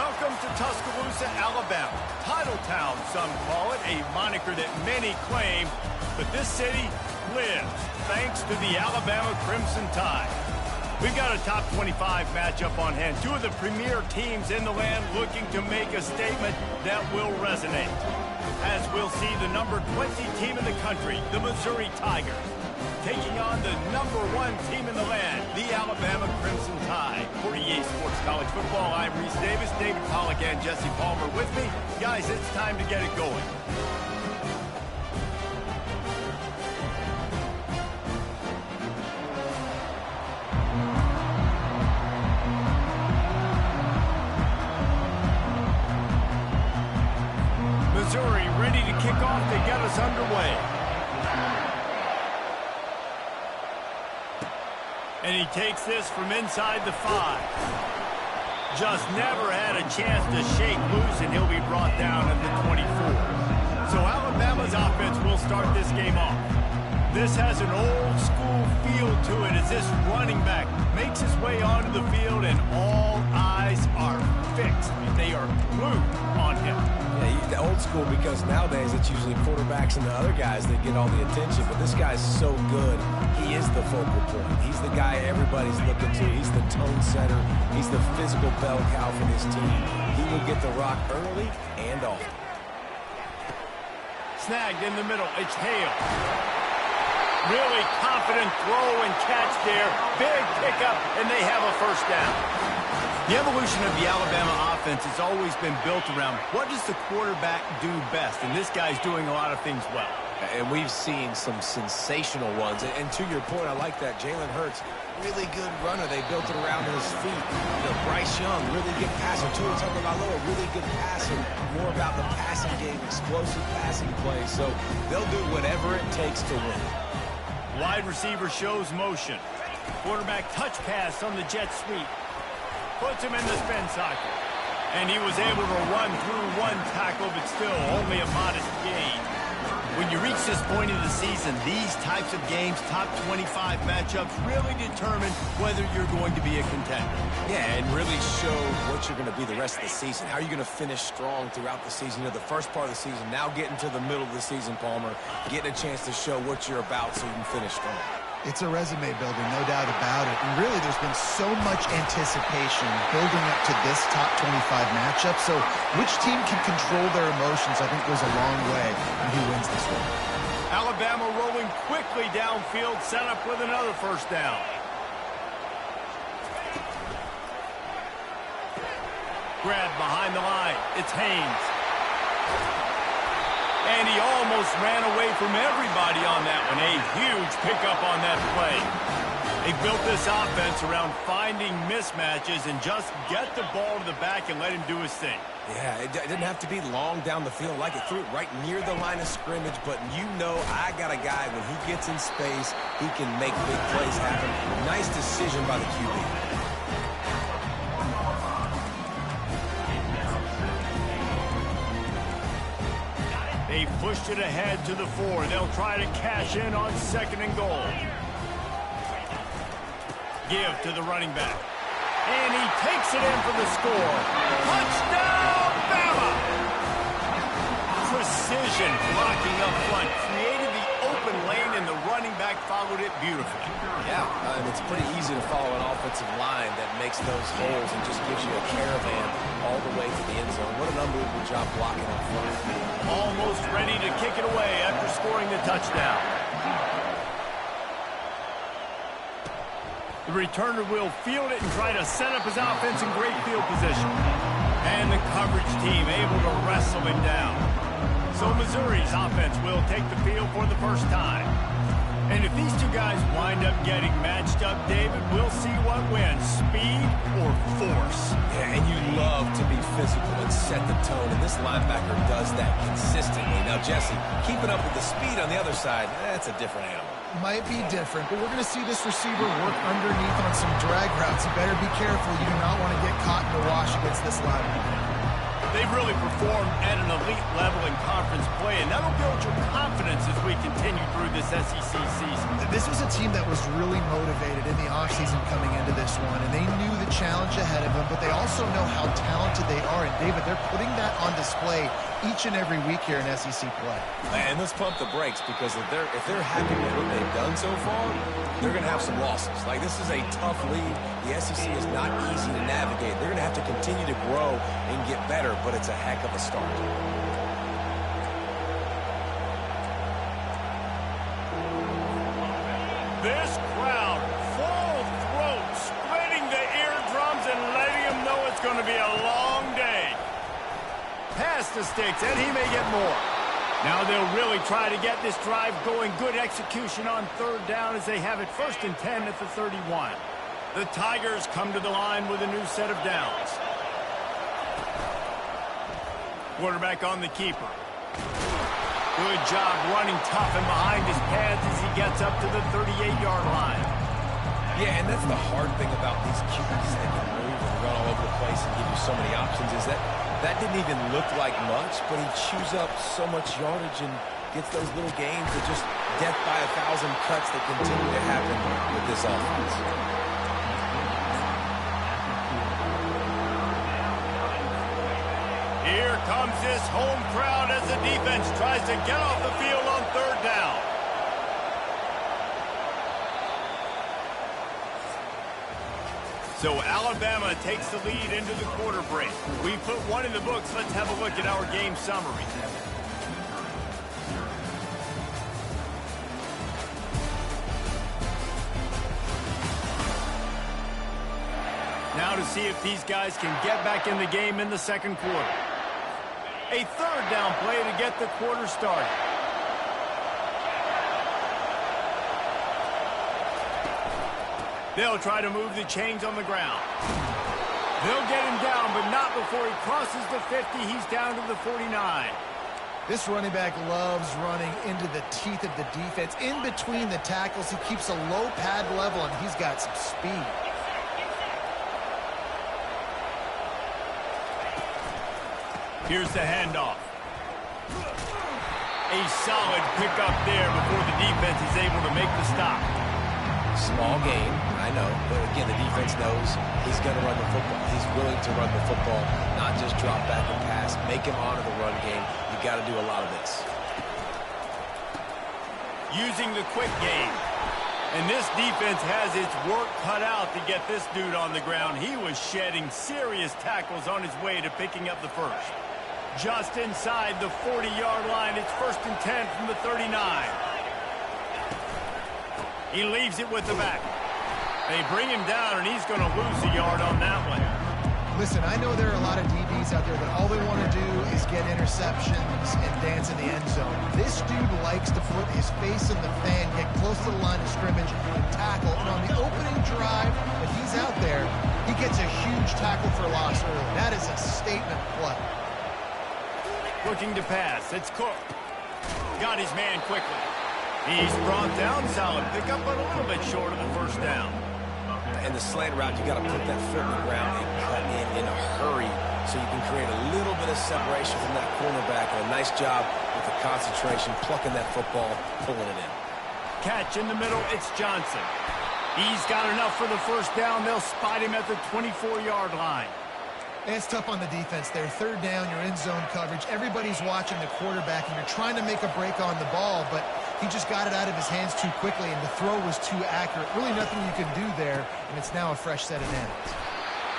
Welcome to Tuscaloosa, Alabama. Titletown, some call it, a moniker that many claim, but this city lives thanks to the Alabama Crimson Tide. We've got a top 25 matchup on hand. Two of the premier teams in the land looking to make a statement that will resonate. As we'll see the number 20 team in the country, the Missouri Tigers, taking on the number 1 team in the land, the Alabama Crimson Tide. For EA Sports College Football, I'm Reese Davis, David Pollack, and Jesse Palmer with me. Guys, it's time to get it going. Missouri ready to kick off to get us underway. And he takes this from inside the 5. Just never had a chance to shake loose, and he'll be brought down at the 24. So Alabama's offense will start this game off. This has an old school feel to it as this running back makes his way onto the field, and all eyes are fixed. They are glued on him. Yeah, old school because nowadays it's usually quarterbacks and the other guys that get all the attention, but this guy's so good. He is the focal point. He's the guy everybody's looking to. He's the tone setter. He's the physical bell cow for this team. He will get the rock early and often. Snagged in the middle. It's Hale. Really confident throw and catch there. Big pickup, and they have a first down. The evolution of the Alabama offense has always been built around what does the quarterback do best, and this guy's doing a lot of things well. And we've seen some sensational ones. And to your point, I like that. Jalen Hurts, really good runner. They built it around his feet. You know, Bryce Young, really good passer. Tua Tagovailoa, really good passer. More about the passing game, explosive passing plays. So they'll do whatever it takes to win. Wide receiver shows motion. Quarterback touch pass on the jet sweep. Puts him in the spin cycle. And he was able to run through one tackle, but still only a modest gain. When you reach this point of the season, these types of games, top 25 matchups, really determine whether you're going to be a contender. Yeah, and really show what you're going to be the rest of the season. How are you going to finish strong throughout the season? You know, the first part of the season, now getting to the middle of the season, Palmer, getting a chance to show what you're about so you can finish strong. It's a resume builder, no doubt about it. And really, there's been so much anticipation building up to this top 25 matchup. So which team can control their emotions, I think, goes a long way in who wins this one. Alabama rolling quickly downfield, set up with another first down. Grab behind the line. It's Haynes. And he almost ran away from everybody on that one. A huge pickup on that play. They built this offense around finding mismatches and just get the ball to the back and let him do his thing. Yeah, it didn't have to be long down the field. Like it threw it right near the line of scrimmage, but you know I got a guy, when he gets in space, he can make big plays happen. Nice decision by the QB. They pushed it ahead to the 4. They'll try to cash in on 2nd and goal. Give to the running back. And he takes it in for the score. Touchdown, Bama! Precision blocking up front. Created the open lane, and the running back followed it beautifully. Yeah, and it's pretty easy to follow an offensive line that makes those holes and just gives you a caravan all the way to the end zone. What an unbelievable job blocking up front. Almost ready to kick it away after scoring the touchdown. The returner will field it and try to set up his offense in great field position. And the coverage team able to wrestle him down. So Missouri's offense will take the field for the first time. And if these two guys wind up getting matched up, David, we'll see what wins, speed or force. Yeah, and you love to be physical and set the tone, and this linebacker does that consistently. Now, Jesse, keeping up with the speed on the other side, that's a different animal. Might be different, but we're going to see this receiver work underneath on some drag routes. You better be careful. You do not want to get caught in the wash against this linebacker. They've really performed at an elite level in conference play, and that'll build your confidence as we continue through this SEC season. This was a team that was really motivated in the offseason coming into this one, and they knew the challenge ahead of them, but they also know how talented they are. And, David, they're putting that on display each and every week here in SEC play. And let's pump the brakes, because if they're happy with what they've done so far, they're going to have some losses. Like, this is a tough league. The SEC is not easy to navigate. They're going to have to continue to grow and get better, but it's a heck of a start. This crowd, full throat, splitting the eardrums and letting them know it's going to be a long day. Past the sticks, and he may get more. Now they'll really try to get this drive going. Good execution on third down as they have it 1st and 10 at the 31. The Tigers come to the line with a new set of downs. Quarterback on the keeper. Good job running tough and behind his pads as he gets up to the 38-yard line. Yeah, and that's the hard thing about these QBs that can move and run all over the place and give you so many options, is that didn't even look like much, but he chews up so much yardage and gets those little gains that just death by 1,000 cuts that continue to happen with this offense. Here comes this home crowd as the defense tries to get off the field on third down. So Alabama takes the lead into the quarter break. We put one in the books. Let's have a look at our game summary. Now to see if these guys can get back in the game in the second quarter. A third down play to get the quarter started. They'll try to move the chains on the ground. They'll get him down, but not before he crosses the 50. He's down to the 49. This running back loves running into the teeth of the defense. In between the tackles, he keeps a low pad level, and he's got some speed. Here's the handoff. A solid pickup there before the defense is able to make the stop. Small game, I know, but again, the defense knows he's going to run the football. He's willing to run the football, not just drop back and pass. Make him honor the run game. You got to do a lot of this. Using the quick game. And this defense has its work cut out to get this dude on the ground. He was shedding serious tackles on his way to picking up the first. Just inside the 40-yard line, it's 1st and 10 from the 39. He leaves it with the back. They bring him down, and he's going to lose a yard on that one. Listen, I know there are a lot of DBs out there that all they want to do is get interceptions and dance in the end zone. This dude likes to put his face in the fan, get close to the line of scrimmage, and tackle. And on the opening drive that he's out there, he gets a huge tackle for loss early. That is a statement play. Looking to pass. It's Cook. Got his man quickly. He's brought down. Solid pickup, but a little bit short of the first down. And the slant route, you got to put that foot in the ground and cut in a hurry so you can create a little bit of separation from that cornerback. And a nice job with the concentration, plucking that football, pulling it in. Catch in the middle. It's Johnson. He's got enough for the first down. They'll spot him at the 24-yard line. And it's tough on the defense there. Third down, you're in zone coverage. Everybody's watching the quarterback, and you're trying to make a break on the ball, but he just got it out of his hands too quickly, and the throw was too accurate. Really nothing you can do there, and it's now a fresh set of downs.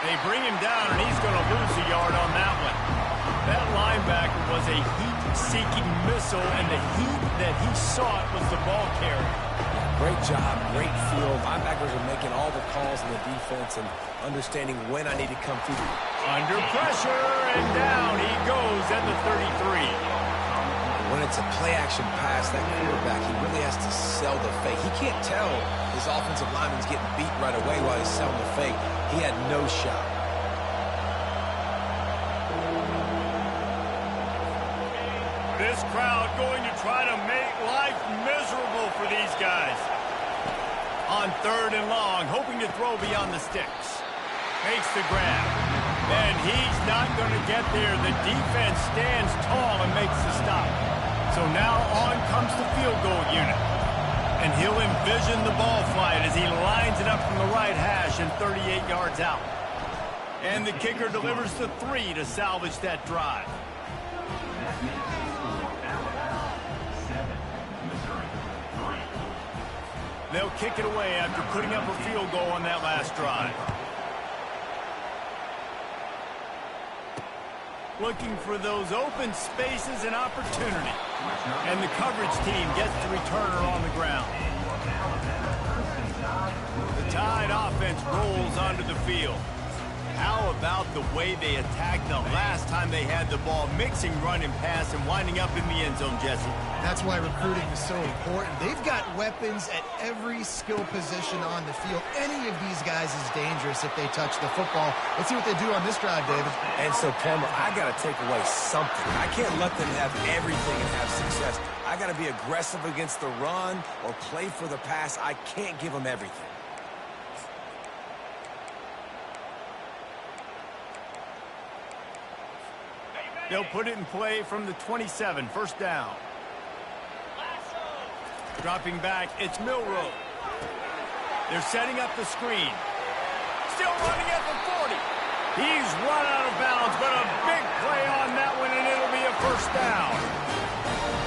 They bring him down, and he's going to lose a yard on that one. That linebacker was a heat-seeking missile, and the heat that he sought was the ball carrier. Great job, great field. Linebackers are making all the calls in the defense and understanding when I need to come through. Under pressure, and down he goes at the 33. When it's a play-action pass, that quarterback, he really has to sell the fake. He can't tell his offensive lineman's getting beat right away while he's selling the fake. He had no shot. This crowd going to try to make life miserable for these guys. On third and long, hoping to throw beyond the sticks. Makes the grab. And he's not going to get there. The defense stands tall and makes the stop. So now on comes the field goal unit. And he'll envision the ball flight as he lines it up from the right hash and 38 yards out. And the kicker delivers the 3 to salvage that drive. They'll kick it away after putting up a field goal on that last drive. Looking for those open spaces and opportunity. And the coverage team gets the returner on the ground. The Tide offense rolls onto the field. How about the way they attacked the last time they had the ball, mixing run and pass and winding up in the end zone, Jesse? That's why recruiting is so important. They've got weapons at every skill position on the field. Any of these guys is dangerous if they touch the football. Let's see what they do on this drive, David. And so, Palmer, I got to take away something. I can't let them have everything and have success. I got to be aggressive against the run or play for the pass. I can't give them everything. They'll put it in play from the 27, first down. Dropping back, it's Milroe. They're setting up the screen. Still running at the 40. He's run out of bounds, but a big play on that one, and it'll be a first down.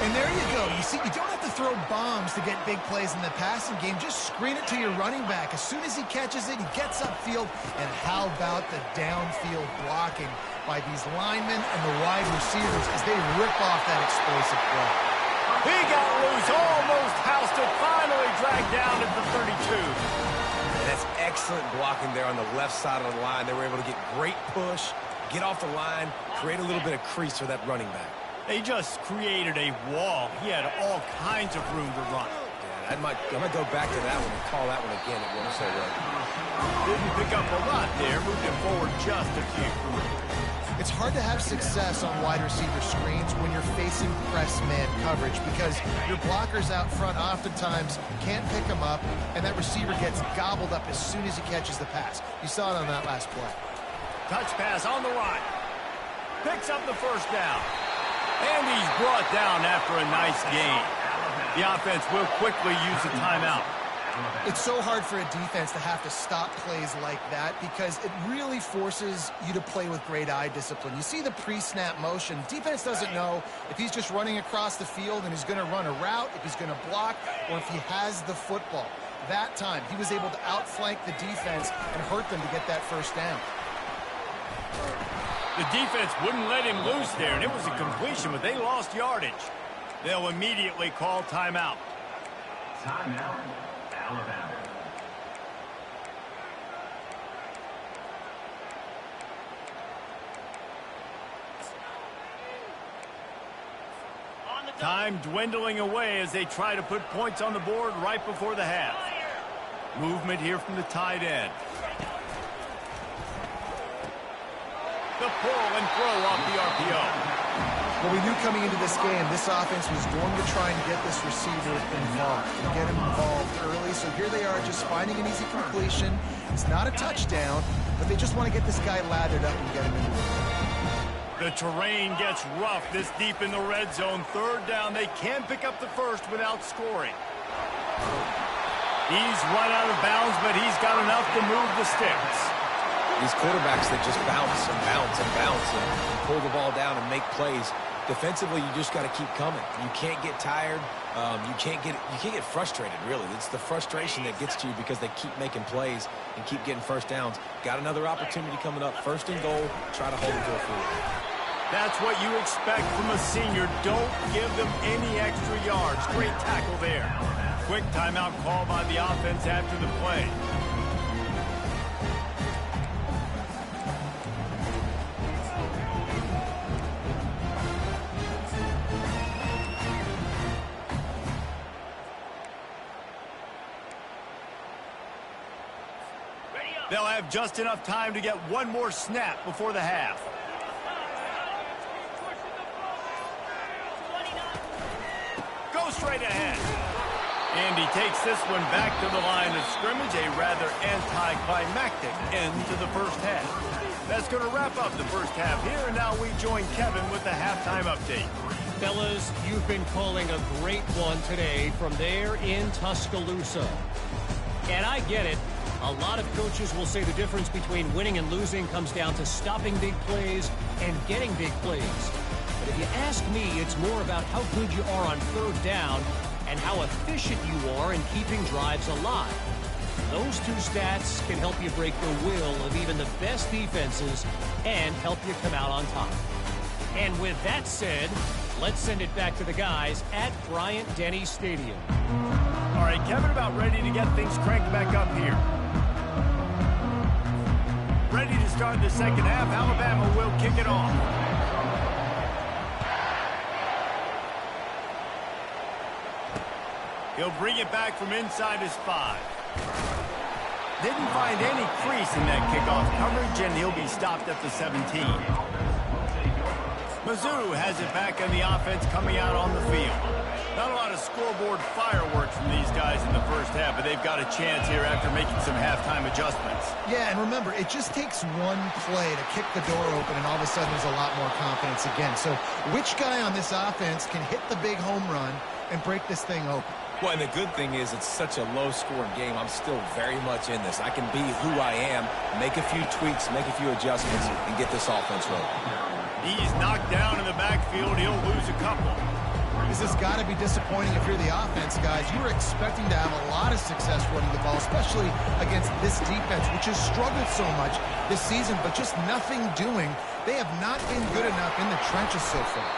And there you go. You see, you don't have to throw bombs to get big plays in the passing game. Just screen it to your running back. As soon as he catches it, he gets upfield. And how about the downfield blocking by these linemen and the wide receivers as they rip off that explosive play. He got loose, almost housed it, finally dragged down at the 32. And that's excellent blocking there on the left side of the line. They were able to get great push, get off the line, create a little bit of crease for that running back. They just created a wall. He had all kinds of room to run. Yeah, I might go back to that one and call that one again. It worked so well. Didn't pick up a lot there, moved it forward just a few. It's hard to have success on wide receiver screens when you're facing press man coverage because your blockers out front oftentimes can't pick them up, and that receiver gets gobbled up as soon as he catches the pass. You saw it on that last play. Touch pass on the right. Picks up the first down. And he's brought down after a nice gain. The offense will quickly use a timeout. It's so hard for a defense to have to stop plays like that because it really forces you to play with great eye discipline. You see the pre-snap motion. Defense doesn't know if he's just running across the field and he's going to run a route, if he's going to block, or if he has the football. That time, he was able to outflank the defense and hurt them to get that first down. The defense wouldn't let him loose there, and it was a completion, but they lost yardage. They'll immediately call timeout. Timeout, Alabama. Time dwindling away as they try to put points on the board right before the half. Movement here from the tight end. The pull and throw off the RPO. Well, we knew coming into this game, this offense was going to try and get this receiver involved, and get him involved early. So here they are just finding an easy completion. It's not a touchdown, but they just want to get this guy lathered up and get him into the The terrain gets rough this deep in the red zone. Third down, they can pick up the first without scoring. He's run out of bounds, but he's got enough to move the sticks. These quarterbacks that just bounce and bounce and bounce and pull the ball down and make plays. Defensively, you just got to keep coming. You can't get tired. You can't get frustrated, really. It's the frustration that gets to you because they keep making plays and keep getting first downs. Got another opportunity coming up. First and goal, try to hold them to a field. That's what you expect from a senior. Don't give them any extra yards. Great tackle there. Quick timeout call by the offense after the play. They'll have just enough time to get one more snap before the half. Go straight ahead. And he takes this one back to the line of scrimmage, a rather anticlimactic end to the first half. That's going to wrap up the first half here, and now we join Kevin with the halftime update. Fellas, you've been calling a great one today from there in Tuscaloosa. And I get it. A lot of coaches will say the difference between winning and losing comes down to stopping big plays and getting big plays. But if you ask me, it's more about how good you are on third down and how efficient you are in keeping drives alive. Those two stats can help you break the will of even the best defenses and help you come out on top. And with that said, let's send it back to the guys at Bryant-Denny Stadium. All right, Kevin, about ready to get things cranked back up here. Ready to start the second half. Alabama will kick it off. He'll bring it back from inside his 5. Didn't find any crease in that kickoff coverage, and he'll be stopped at the 17. Mizzou has it back on the offense coming out on the field. Not a lot of scoreboard fireworks from these guys in the first half, but they've got a chance here after making some halftime adjustments. Yeah, and remember, it just takes one play to kick the door open, and all of a sudden there's a lot more confidence again. So which guy on this offense can hit the big home run and break this thing open? Well, and the good thing is it's such a low-scoring game. I'm still very much in this. I can be who I am, make a few tweaks, make a few adjustments, and get this offense rolling. He's knocked down in the backfield. He'll lose a couple. This has got to be disappointing if you're the offense, guys. You were expecting to have a lot of success running the ball, especially against this defense, which has struggled so much this season, but just nothing doing. They have not been good enough in the trenches so far.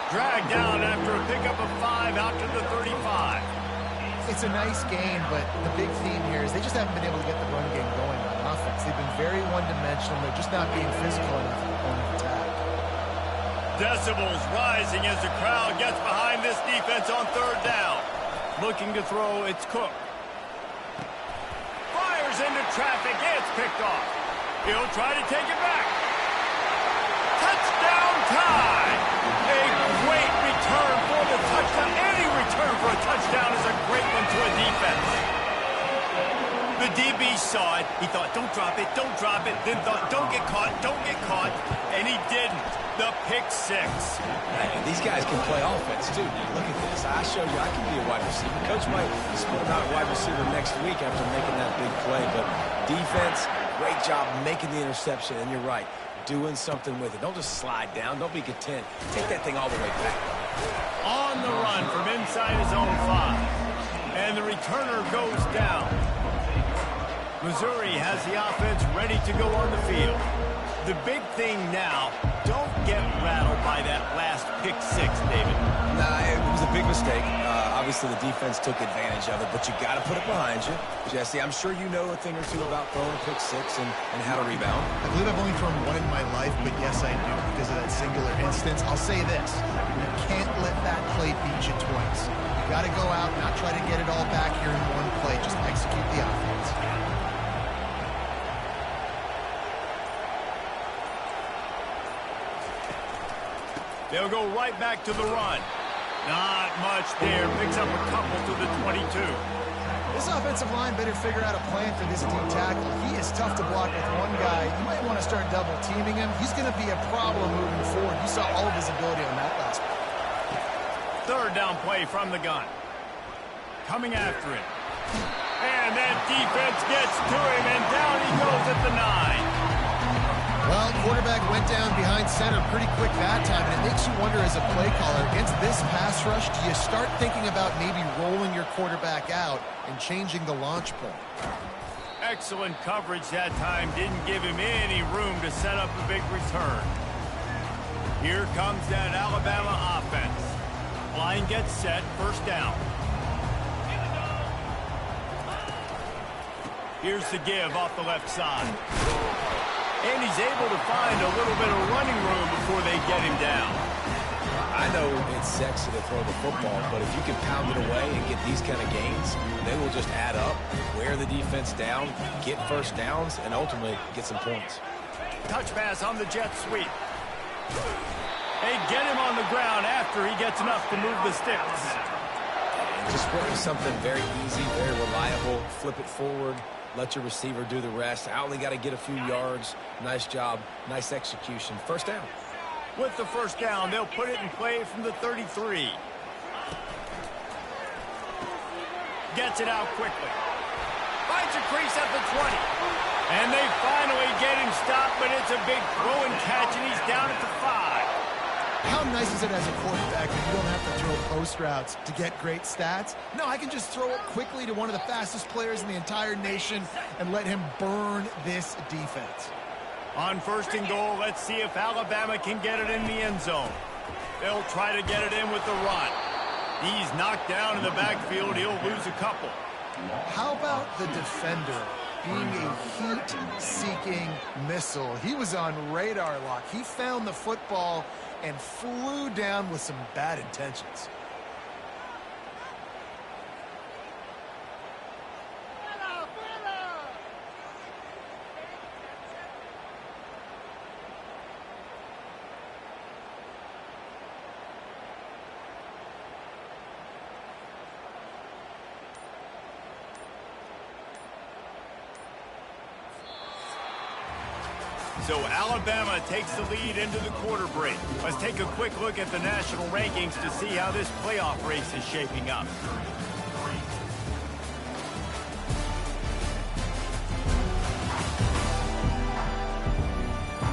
Dragged down after a pickup of 5 out to the 35. It's a nice game, but the big theme here is they just haven't been able to get the run game going on offense. They've been very one-dimensional. They're just not being physical enough at the point of attack. Decibels rising as the crowd gets behind this defense on third down. Looking to throw, it's Cook. Fires into traffic, it's picked off. He'll try to take it back. Touchdown time! A great return for the touchdown. Any return for a touchdown is a great one to a defense. The DB saw it. He thought, don't drop it, don't drop it. Then thought, don't get caught, don't get caught. And he didn't. The pick 6. Man, these guys can play offense, too. Look at this. I showed you I can be a wide receiver. Coach might split him out a wide receiver next week after making that big play. But defense, great job making the interception. And you're right, doing something with it. Don't just slide down. Don't be content. Take that thing all the way back. On the run from inside his own 5. And the returner goes down. Missouri has the offense ready to go on the field. The big thing now, don't get rattled by that last pick 6, David. Nah, it was a big mistake. Obviously, the defense took advantage of it, but you got to put it behind you. Jesse, I'm sure you know a thing or two about throwing a pick 6 and how to rebound. I believe I've only thrown one in my life, but yes, I do because of that singular instance. I'll say this. You can't let that play beat you twice. You got to go out, not try to get it all back here in one play. Just execute the offense. They'll go right back to the run. Not much there. Picks up a couple to the 22. This offensive line better figure out a plan for this deep tackle. He is tough to block with one guy. You might want to start double teaming him. He's going to be a problem moving forward. You saw all of his ability on that last play. Third down play from the gun. Coming after it. And that defense gets to him, and down he goes at the 9. Well, quarterback went down behind center pretty quick that time, and it makes you wonder as a play caller, against this pass rush, do you start thinking about maybe rolling your quarterback out and changing the launch point? Excellent coverage that time. Didn't give him any room to set up a big return. Here comes that Alabama offense. Line gets set, first down. Here's the give off the left side. And he's able to find a little bit of running room before they get him down. I know it's sexy to throw the football, but if you can pound it away and get these kind of gains, they will just add up, wear the defense down, get first downs, and ultimately get some points. Touch pass on the jet sweep. They get him on the ground after he gets enough to move the sticks. Just work with something very easy, very reliable. Flip it forward. Let your receiver do the rest. I only got to get a few yards. Nice job. Nice execution. First down. With the first down, they'll put it in play from the 33. Gets it out quickly. Finds a crease at the 20. And they finally get him stopped, but it's a big throw and catch, and he's down at the 5. How nice is it as a quarterback when you don't have to throw post routes to get great stats? No, I can just throw it quickly to one of the fastest players in the entire nation and let him burn this defense. On first and goal, let's see if Alabama can get it in the end zone. They'll try to get it in with the run. He's knocked down in the backfield. He'll lose a couple. How about the defender being a heat-seeking missile? He was on radar lock. He found the football and flew down with some bad intentions. So Alabama takes the lead into the quarter break. Let's take a quick look at the national rankings to see how this playoff race is shaping up.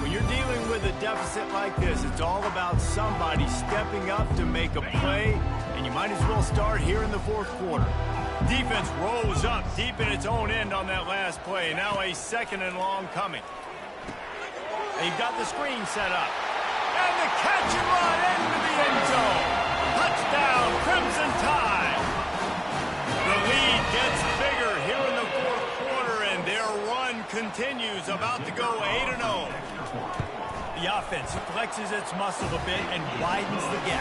When you're dealing with a deficit like this, it's all about somebody stepping up to make a play, and you might as well start here in the fourth quarter. Defense rolls up deep in its own end on that last play. Now a second and long coming. They've got the screen set up. And the catch and run into the end zone. Touchdown, Crimson Tide. The lead gets bigger here in the fourth quarter, and their run continues, about to go 8-0. The offense flexes its muscle a bit and widens the gap.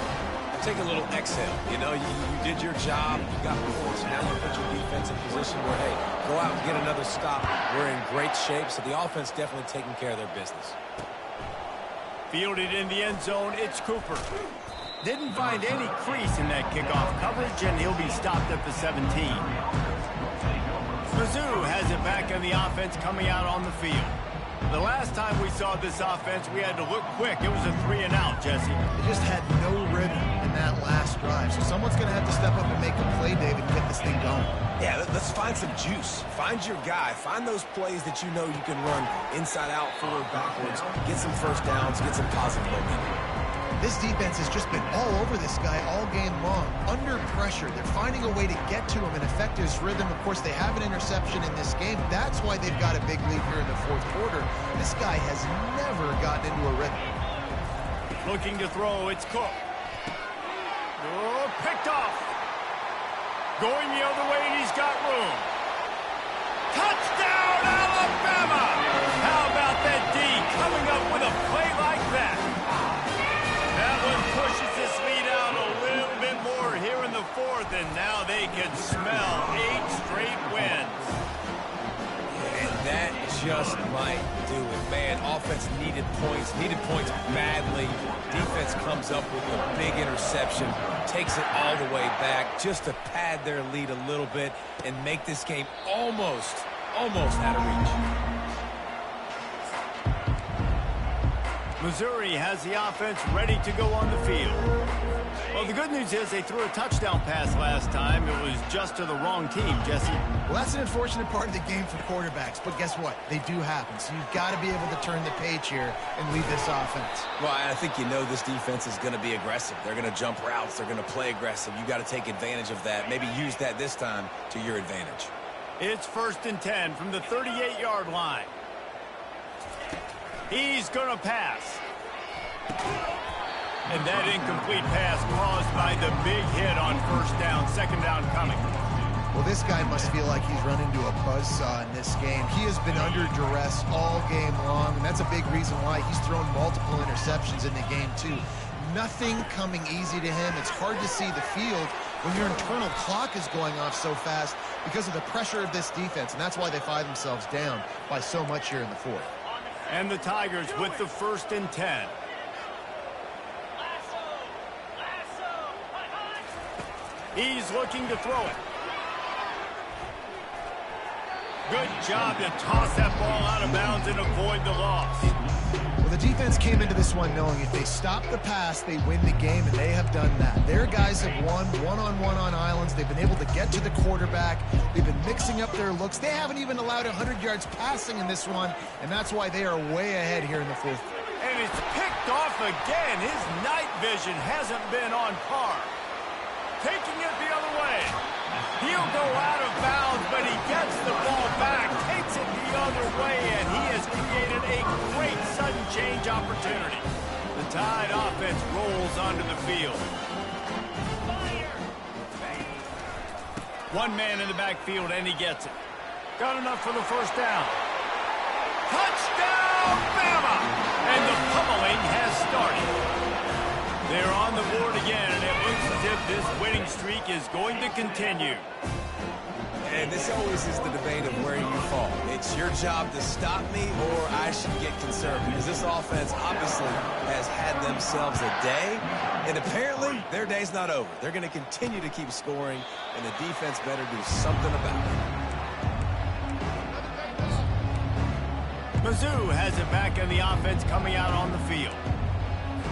Take a little exhale. You know, you did your job. You got points. Now you put your defense in position where, hey, go out and get another stop. We're in great shape, so the offense definitely taking care of their business. Fielded in the end zone, it's Cooper. Didn't find any crease in that kickoff coverage, and he'll be stopped at the 17. Mizzou has it back on the offense coming out on the field. The last time we saw this offense, we had to look quick. It was a 3-and-out, Jesse. They just had no rhythm in that last drive. So someone's going to have to step up and make a play, David, and get this thing going. Yeah, let's find some juice. Find your guy. Find those plays that you know you can run inside out, forward, backwards. Get some first downs. Get some positive momentum. This defense has just been all over this guy all game long. Under pressure, they're finding a way to get to him and affect his rhythm. Of course, they have an interception in this game. That's why they've got a big lead here in the fourth quarter. This guy has never gotten into a rhythm. Looking to throw, it's Cook. Oh, picked off. Going the other way, and he's got room. Touchdown, Alabama! How about that D coming up with a play like that? That one pushes this lead out a little bit more here in the fourth, and now they can smell 8 straight wins. And that just might do it, man. Offense needed points badly. Defense comes up with a big interception, takes it all the way back just to pad their lead a little bit and make this game almost out of reach. Missouri has the offense ready to go on the field. Well, the good news is they threw a touchdown pass last time. It was just to the wrong team, Jesse. Well, that's an unfortunate part of the game for quarterbacks, but guess what? They do happen. So you've got to be able to turn the page here and lead this offense. Well, I think you know this defense is going to be aggressive. They're going to jump routes. They're going to play aggressive. You got to take advantage of that. Maybe use that this time to your advantage. It's 1st and 10 from the 38-yard line. He's going to pass. And that incomplete pass caused by the big hit on first down. Second down coming. Well, this guy must feel like he's run into a buzzsaw in this game. He has been under duress all game long, and that's a big reason why he's thrown multiple interceptions in the game, too. Nothing coming easy to him. It's hard to see the field when your internal clock is going off so fast because of the pressure of this defense, and that's why they find themselves down by so much here in the fourth. And the Tigers with the 1st and 10. He's looking to throw it. Good job to toss that ball out of bounds and avoid the loss. Well, the defense came into this one knowing if they stop the pass, they win the game, and they have done that. Their guys have won one-on-one on islands. They've been able to get to the quarterback. They've been mixing up their looks. They haven't even allowed 100 yards passing in this one, and that's why they are way ahead here in the fourth. And it's picked off again. His night vision hasn't been on par. Taking it the other way. He'll go out of bounds, but he gets the ball back, takes it the other way, and he has created a great sudden change opportunity. The Tide offense rolls onto the field. One man in the backfield, and he gets it. Got enough for the first down. Touchdown, Bama! And the pummeling has started. They're on the board again, and it looks as if this winning streak is going to continue. And this always is the debate of where you fall. It's your job to stop me, or I should get concerned, because this offense obviously has had themselves a day, and apparently their day's not over. They're going to continue to keep scoring, and the defense better do something about it. Mizzou has it back in the offense coming out on the field.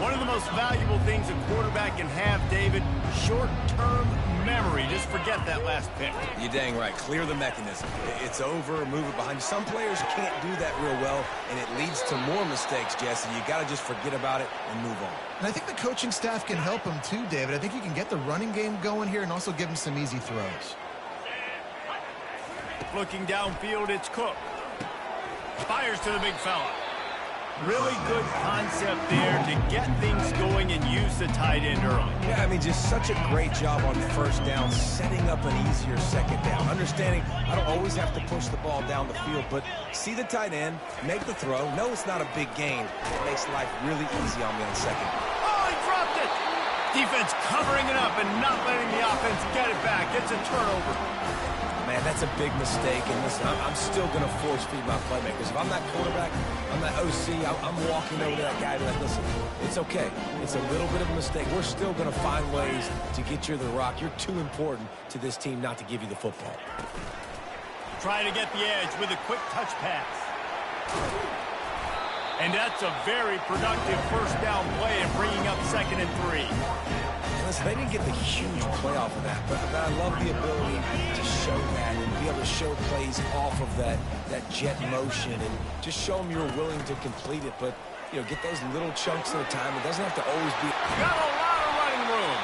One of the most valuable things a quarterback can have, David, short-term memory. Just forget that last pick. You're dang right. Clear the mechanism. It's over, move it behind you. Some players can't do that real well, and it leads to more mistakes, Jesse. You got to just forget about it and move on. And I think the coaching staff can help him too, David. I think you can get the running game going here and also give him some easy throws. Looking downfield, it's Cook. Fires to the big fella. Really good concept there to get things going and use the tight end early. Yeah, I mean, just such a great job on first down, setting up an easier second down. Understanding I don't always have to push the ball down the field, but see the tight end, make the throw. No, it's not a big gain. It makes life really easy on me on second. Oh, he dropped it! Defense covering it up and not letting the offense get it back. It's a turnover. Man, that's a big mistake, and listen, I'm still going to force-feed my playmakers. If I'm that quarterback, I'm that OC, I'm walking over to that guy and be like, listen, it's okay. It's a little bit of a mistake. We're still going to find ways to get you to the rock. You're too important to this team not to give you the football. Try to get the edge with a quick touch pass. And that's a very productive first down play and bringing up 2nd and 3. Listen, they didn't get the huge play off of that, but I love the ability to show that and be able to show plays off of that jet motion and just show them you're willing to complete it. But, you know, get those little chunks at a time. It doesn't have to always be. Got a lot of running room.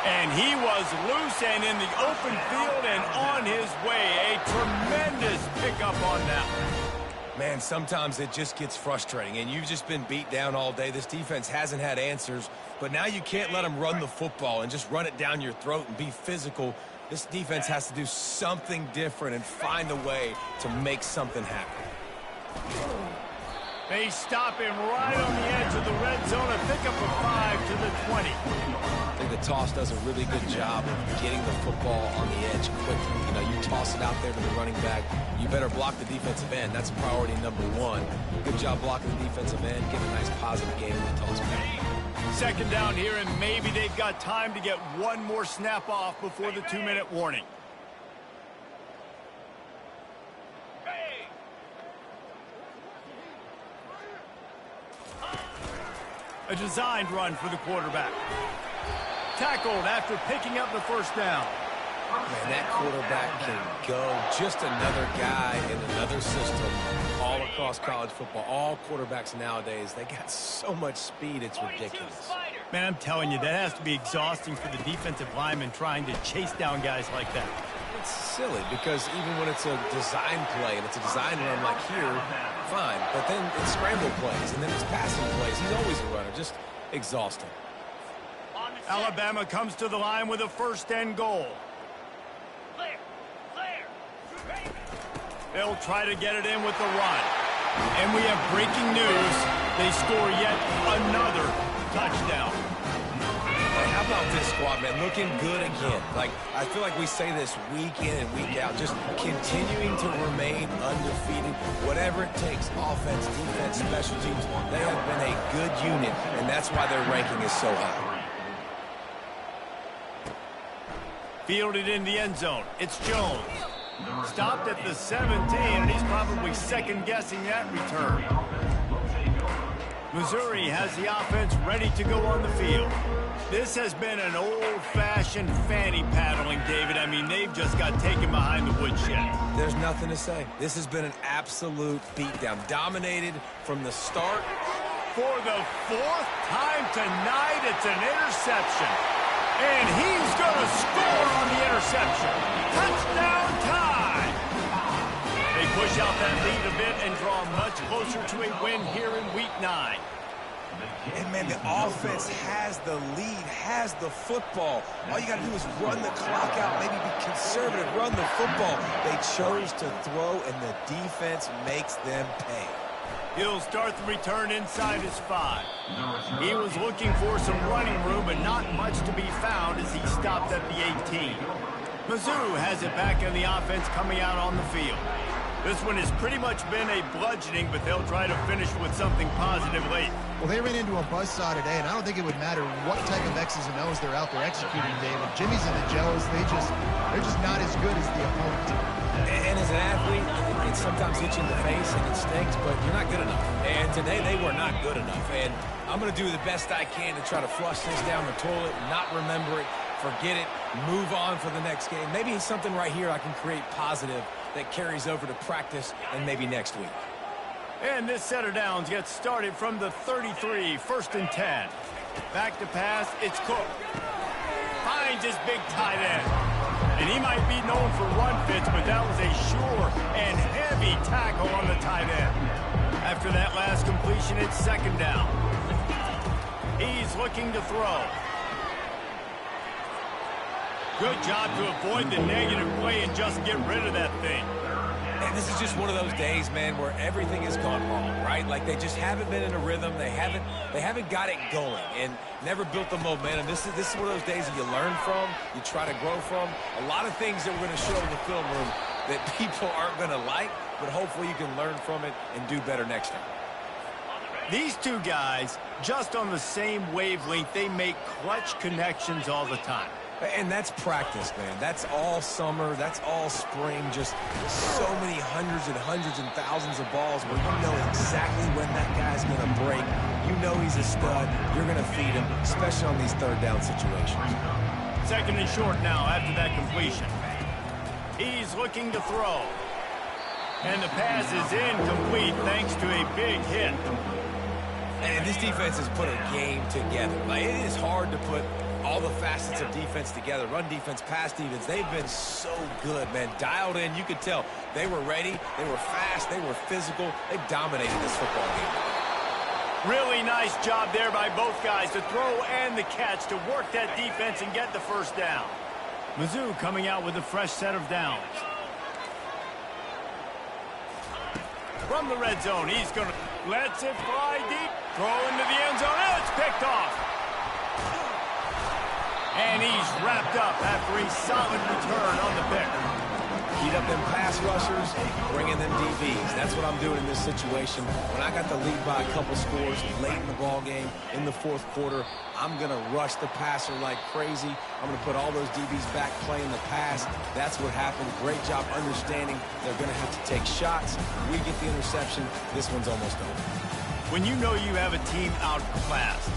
And he was loose and in the open field and on his way. A tremendous pickup on that one. Man, sometimes it just gets frustrating, and you've just been beat down all day. This defense hasn't had answers, but now you can't let them run the football and just run it down your throat and be physical. This defense has to do something different and find a way to make something happen. They stop him right on the edge of the red zone. A pickup of 5 to the 20. I think the toss does a really good job of getting the football on the edge quickly. You know, you toss it out there to the running back. You better block the defensive end. That's priority number 1. Good job blocking the defensive end. Get a nice positive game in the toss back. 2nd down here, and maybe they've got time to get one more snap off before the 2-minute warning. A designed run for the quarterback. Tackled after picking up the first down. Man, that quarterback can go. Just another guy in another system all across college football. All quarterbacks nowadays, they got so much speed, it's ridiculous. Man, I'm telling you, that has to be exhausting for the defensive lineman trying to chase down guys like that. It's silly because even when it's a design play and it's a design run like here, fine. But then it's scramble plays and then it's passing plays. He's always a runner. Just exhausting. Alabama comes to the line with a 1st and goal. They'll try to get it in with the run. And we have breaking news. They score yet another touchdown. How about this squad, man? Looking good again. Like, I feel like we say this week in and week out, just continuing to remain undefeated. Whatever it takes, offense, defense, special teams, they have been a good unit, and that's why their ranking is so high. Fielded in the end zone. It's Jones. Stopped at the 17, and he's probably second-guessing that return. Missouri has the offense ready to go on the field. This has been an old-fashioned fanny paddling, David. I mean, they've just got taken behind the woodshed. There's nothing to say. This has been an absolute beatdown. Dominated from the start. For the fourth time tonight, it's an interception. And he's going to score on the interception. Touchdown time! They push out that lead a bit and draw much closer to a win here in Week 9. And, man, the offense has the lead, has the football. All you got to do is run the clock out, maybe be conservative, run the football. They chose to throw, and the defense makes them pay. He'll start the return inside his 5. He was looking for some running room, but not much to be found as he stopped at the 18. Mizzou has it back in the offense coming out on the field. This one has pretty much been a bludgeoning, but they'll try to finish with something positive late. Well, they ran into a buzzsaw today, and I don't think it would matter what type of X's and O's they're out there executing, David. Jimmy's and the Joes, they're just not as good as the opponent. And as an athlete, it sometimes hits you in the face and it stinks, but you're not good enough. And today they were not good enough. And I'm going to do the best I can to try to flush this down the toilet, not remember it, forget it, move on for the next game. Maybe it's something right here I can create positive that carries over to practice and maybe next week. And this set of downs gets started from the 33, 1st and 10. Back to pass, it's Cook. Finds his big tight end. And he might be known for run fits, but that was a sure and heavy tackle on the tight end. After that last completion, it's 2nd down. He's looking to throw. Good job to avoid the negative play and just get rid of that thing. And this is just one of those days, man, where everything has gone wrong, right? Like they just haven't been in a rhythm. They haven't got it going and never built the momentum. This is one of those days that you learn from, you try to grow from. A lot of things that we're going to show in the film room that people aren't going to like, but hopefully you can learn from it and do better next time. These two guys, just on the same wavelength, they make clutch connections all the time. And that's practice, man. That's all summer. That's all spring. Just so many hundreds and thousands of balls where you know exactly when that guy's going to break. You know he's a stud. You're going to feed him, especially on these 3rd down situations. 2nd and short now after that completion. He's looking to throw. And the pass is incomplete thanks to a big hit. And this defense has put a game together. Like, it is hard to put all the facets of defense together. Run defense, pass defense. They've been so good, man. Dialed in. You could tell they were ready. They were fast. They were physical. They dominated this football game. Really nice job there by both guys to throw and the catch to work that defense and get the 1st down. Mizzou coming out with a fresh set of downs. From the red zone, he's going to lets it fly deep. Throw into the end zone. And it's picked off. And he's wrapped up after a solid return on the pick. Heat up them pass rushers, bringing them DBs. That's what I'm doing in this situation. When I got the lead by a couple scores late in the ball game, in the 4th quarter, I'm going to rush the passer like crazy. I'm going to put all those DBs back playing the pass. That's what happened. Great job understanding they're going to have to take shots. We get the interception. This one's almost over. When you know you have a team outclassed,